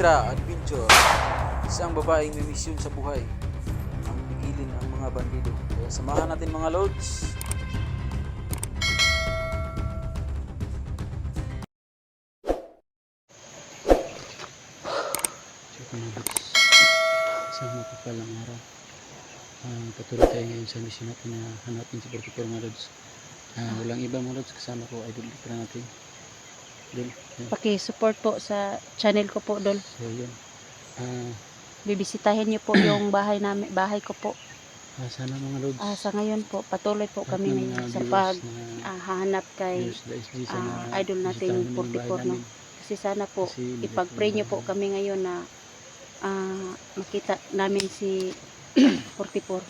Elektra Adventure. Isang babaeng may misyon sa buhay ang pigilin ang mga bandido. Kaya samahan natin mga lods. So mga lods, isang mapapalang araw. Patuloy tayo ngayon sa mission natin na hanapin si 44 mga lods. Walang iba mga lods, kasama ko idol Elektra natin. Dol, yan. Paki-support po sa channel ko po, Dol. So yun. Bibisitahin niyo po yung bahay namin, bahay ko po. Sana mga lods. Sa ngayon po, patuloy po lahat kami ng, ngayon sa viewers paghahanap kay viewers sa SG, sana idol natin bisitahin namin yung bahay 44, no? namin. Kasi sana po, Kasi ipag-pray niyo po kami ngayon na makita namin si 44.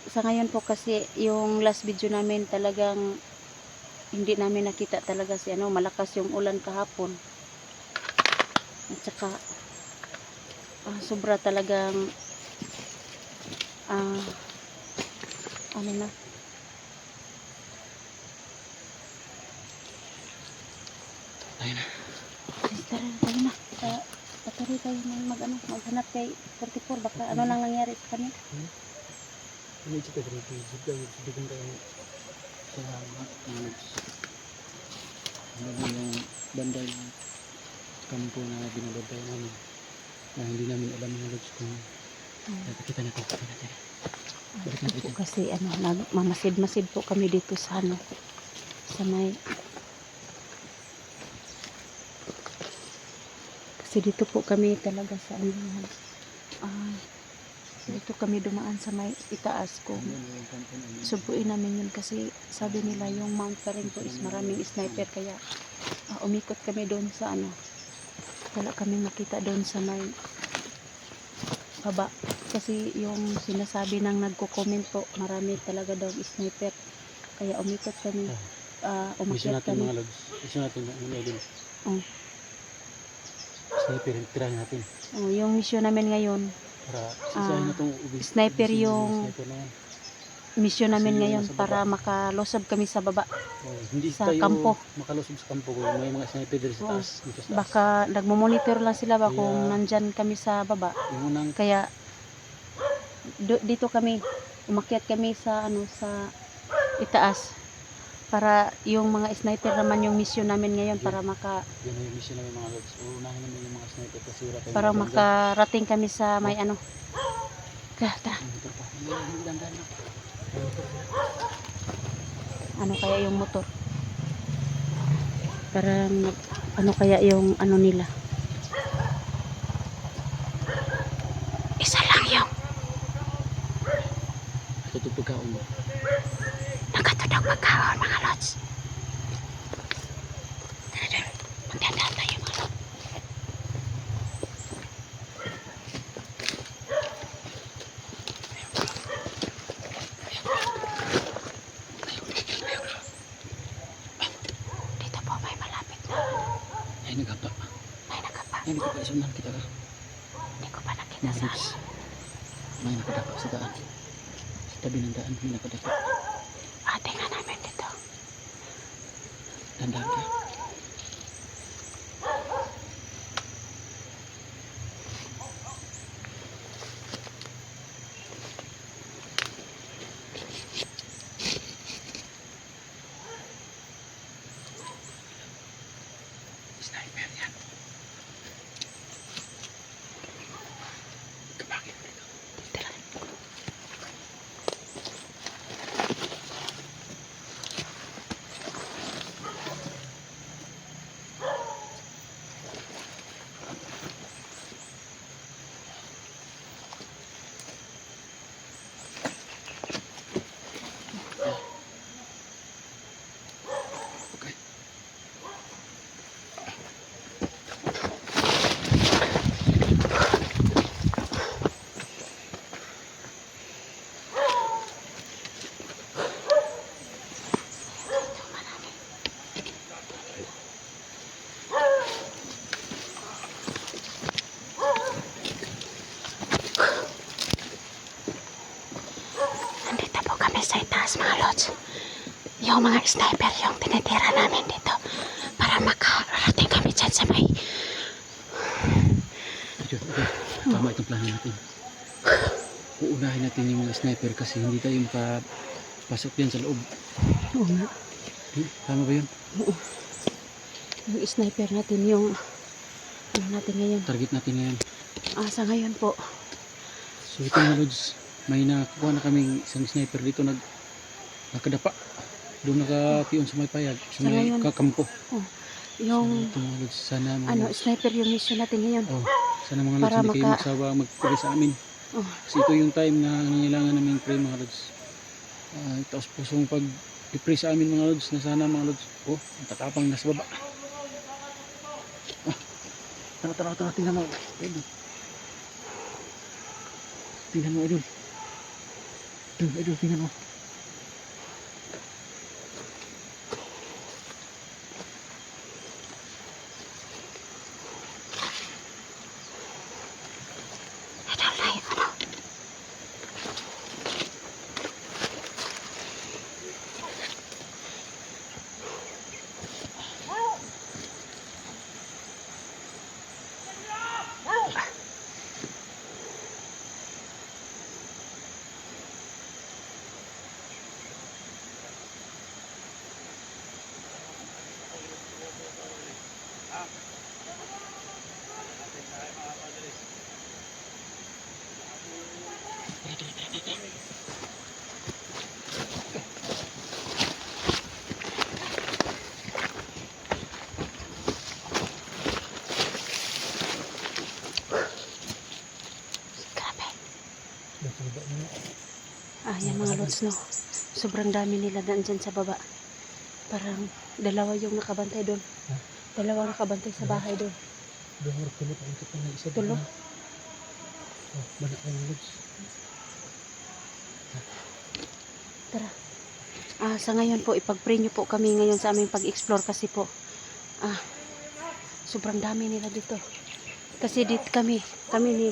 Sa ngayon po kasi yung last video namin talagang hindi namin nakita talaga si malakas yung ulan kahapon. At saka sobra talagang ano na, Ayun na. tara tayo na. Patuloy tayo na maghanap kay 44. Baka ano nang nangyari sa kanya. Ini juga dari juga bikin kayak selamat lods. Ano yung banda yung kampo na binabantay namin. Na hindi namin alam mga lods kung kita na ito. Ito po kasi mamasid-masid po kami dito sa sa may, kasi dito po kami talaga sa dito kami dumaan sa may itaas ko. Subuin namin yun kasi sabi nila yung Mount pa rin po is maraming sniper, kaya umikot kami doon sa wala kami makita doon sa may baba. Kasi yung sinasabi ng nagko-comment po, marami talaga daw sniper. Kaya umikot kami, umakyat natin kami. mga lods. Mission natin ano din. Sniper, try natin. Yung mission namin ngayon, Para sisahin na itong sniper yung sniper na yan. mission namin Kasi ngayon nasa baba. para makalusab kami sa baba. Hindi Sa tayo kampo. makalusog sa kampo kung may mga sniper dito sa taas. Dito sa taas. Baka nagmo-monitor lang sila ba kung Kaya- nandyan kami sa baba. Yung unang Kaya dito kami, umakyat kami sa sa itaas para yung mga sniper naman yung mission namin ngayon, para yun yung mission namin mga lods. Unahin namin yung mga sniper kasi wala tayong para mga makarating kami sa may tara. motor pa. Dandan na. Ano kaya yung motor? Parang ano kaya yung nila? Isa lang yung Ito pagkaon mo. nakatudog magkaon, mga lods. Tara, magdandaan tayo mga lods. Dito po may malapit na Ay nagapa. may nakapa. Ay hindi ko pa isunan kita ka. Hindi ko pa nakita Mga sa lods. May nakadapa sa daan. Sa tabi ng daan may nakadapa. tingnan namin dito. Dandan ka. Sniper yan. Kapakit dito. Tara. Okay. Nandito po kami sa itaas, mga lods. Yung mga sniper yung tinitira namin dito para para makarating kami dyan sa may Idol, tama itong plano natin. Uunahin natin yung mga sniper kasi hindi tayo makapasok yan sa loob. oo nga. Tama ba yun? Yung sniper natin yung ano natin ngayon. Target natin ngayon. Sa ngayon po. So ito mga lods, may nakuha na kaming isang sniper dito nakadapa. Doon nakatiyon sa may payag, sa may ngayon, kakampo. Yung Ito mga lods, sana mga lods. sniper yung mission natin ngayon. Oh, sana mga lods Para hindi kayo magsawa magpuri sa amin. Oh. Kasi ito yung time na nangailangan namin pray mga lods. Taos pusong pag-pray sa amin mga lods na sana mga lods. Oh, ang tatapang nasa baba. Tara, tingnan mo. Idol. Tingnan mo, Idol. Idol, tingnan mo. Yan mga lods, no. Sobrang dami nila dyan sa baba. Parang dalawa yung nakabantay doon. Dalawa nakabantay sa bahay doon. Tulo? Banyak mga lods. Tara. Sa ngayon po, ipag-pray nyo po kami ngayon sa aming pag-explore kasi po, sobrang dami nila dito. Kasi dito kami ni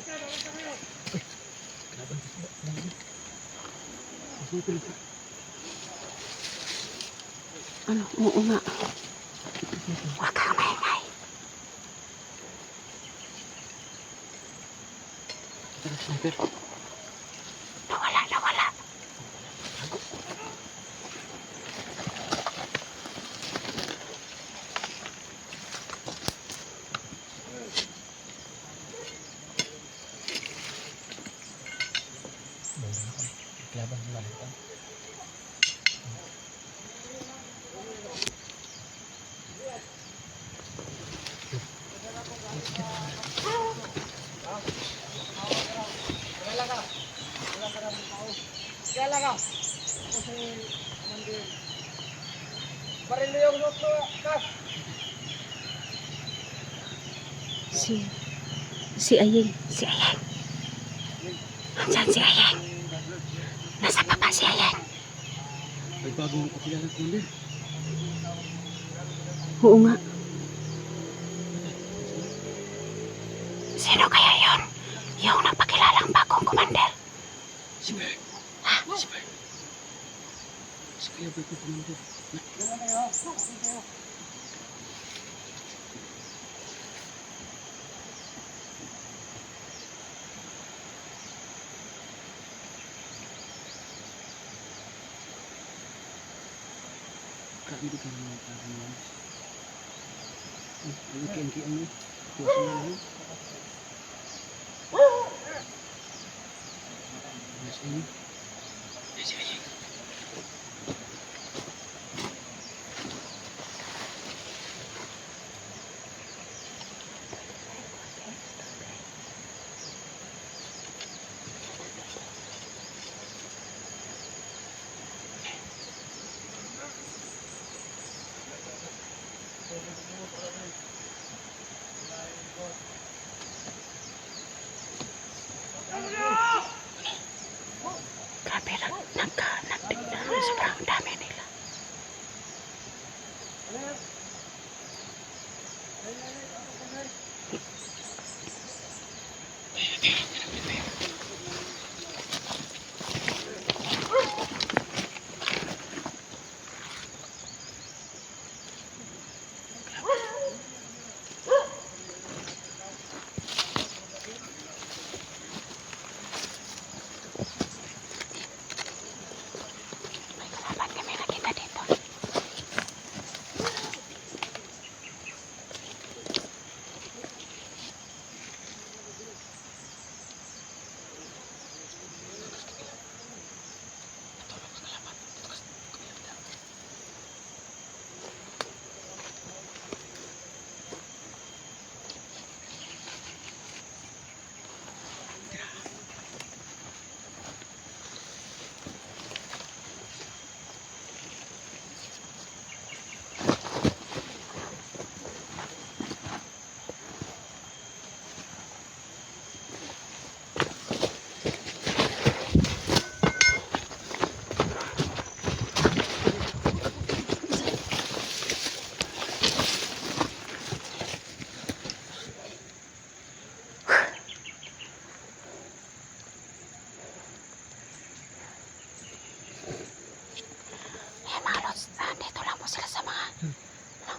oo nga. Huwag kang maingay. Sniper. Nawala. Laban balikan. Si Ayeng. Saan si Ayeng? Nasa baba si Ayeng. May bagong kapilalang kundi. Oo nga. Sino kaya yon? Yung napakilalang bagong commander. Si Bert. Si Bert. Si Kuya Bert yung commander. Grabe di ka naman parang yan. Ang kiang-kiang mo. Tuwasan mo lang. Yes, ini. Yes, ini. Grabe, sobrang dami nila.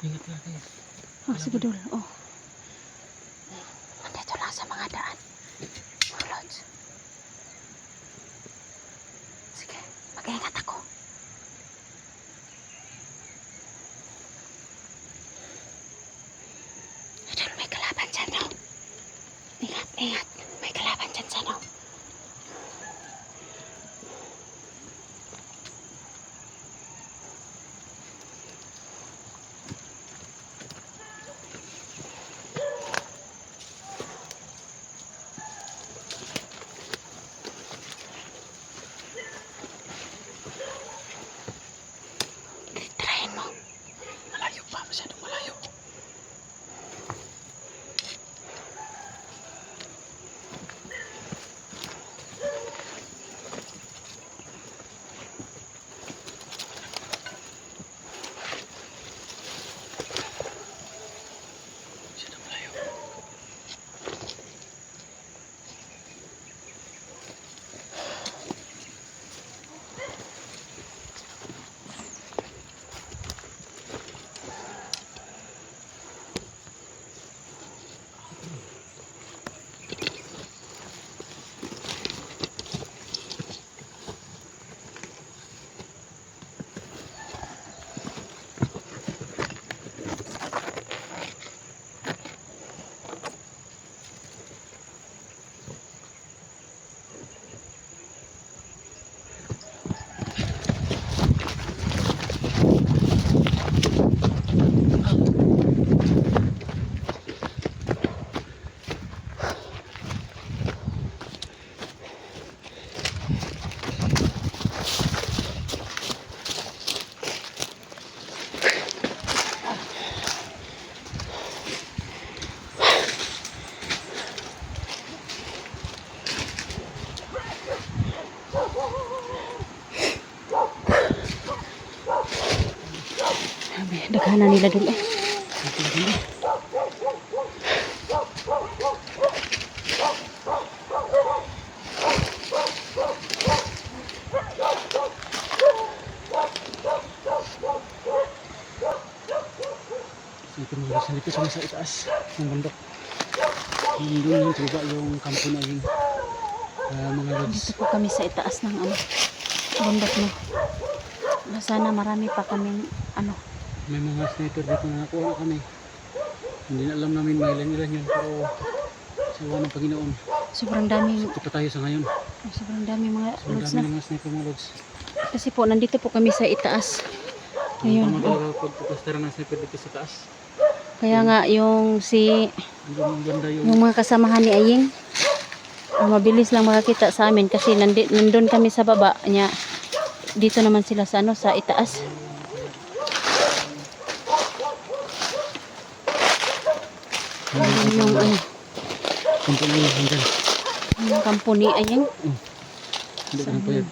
Ingat lagi. Oh, sige dul. Oh. Nandito lang sa mga daan. Mga lods. Sige, mag-ingat ako. Idol, may kalaban dyan, no? Ingat, ingat. May kalaban dyan sa, no? Tirahin mo. Malayo pa, masyadong malayo. Masyadong malayo. Sabi, daghanan nila dul eh. Ito mga guys, nandito kami sa itaas ng bundok. Doon yung tuba yung kampo na yung mga lods. Dito po kami sa itaas ng bundok no. Sana marami pa kaming May mga sniper dito na nakuha na kami. Hindi na alam namin may ilan yun, pero sa iwan ng Panginoon. sobrang daming Ito pa tayo sa ngayon. sobrang daming mga Sobrang lods dami na. ng mga sniper mga lods. Kasi po nandito po kami sa itaas. Ayun. Tama talaga pagpupastara ng sniper dito sa taas. Kaya nga yung Ang ganda yung mga kasamahan ni Aying mabilis lang makakita sa amin kasi nandun kami sa baba niya. Dito naman sila sa sa itaas. Ayun yung kampo na yun. Hanggang. yung kampo ni Aying. Hindi ka na payag.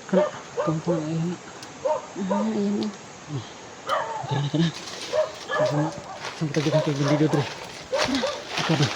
Kaya, kampo na yun. Ayun. Tara na, tara. Saan kita kita kay Gildido, Dre? Ito na.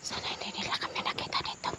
Sana hindi nila kami nakita dito.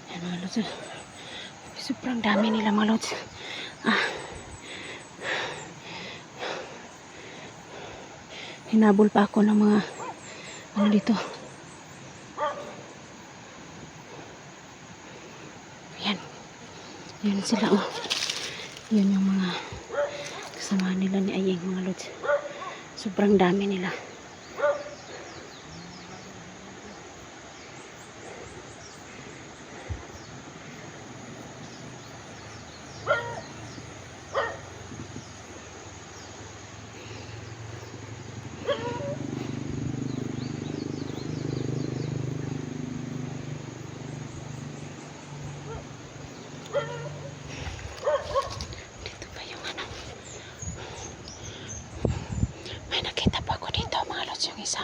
Ayan mga lods. Sobrang dami nila mga lods. Hinabol pa ako ng mga ano dito. Yan. Yan sila oh. Yun yung mga kasama nila ni Ayeng mga lods. Sobrang dami nila. Dito pa yung ano. May nakita pa ako dito mga lods yung isa.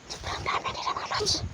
Sobrang dami nila mga lods.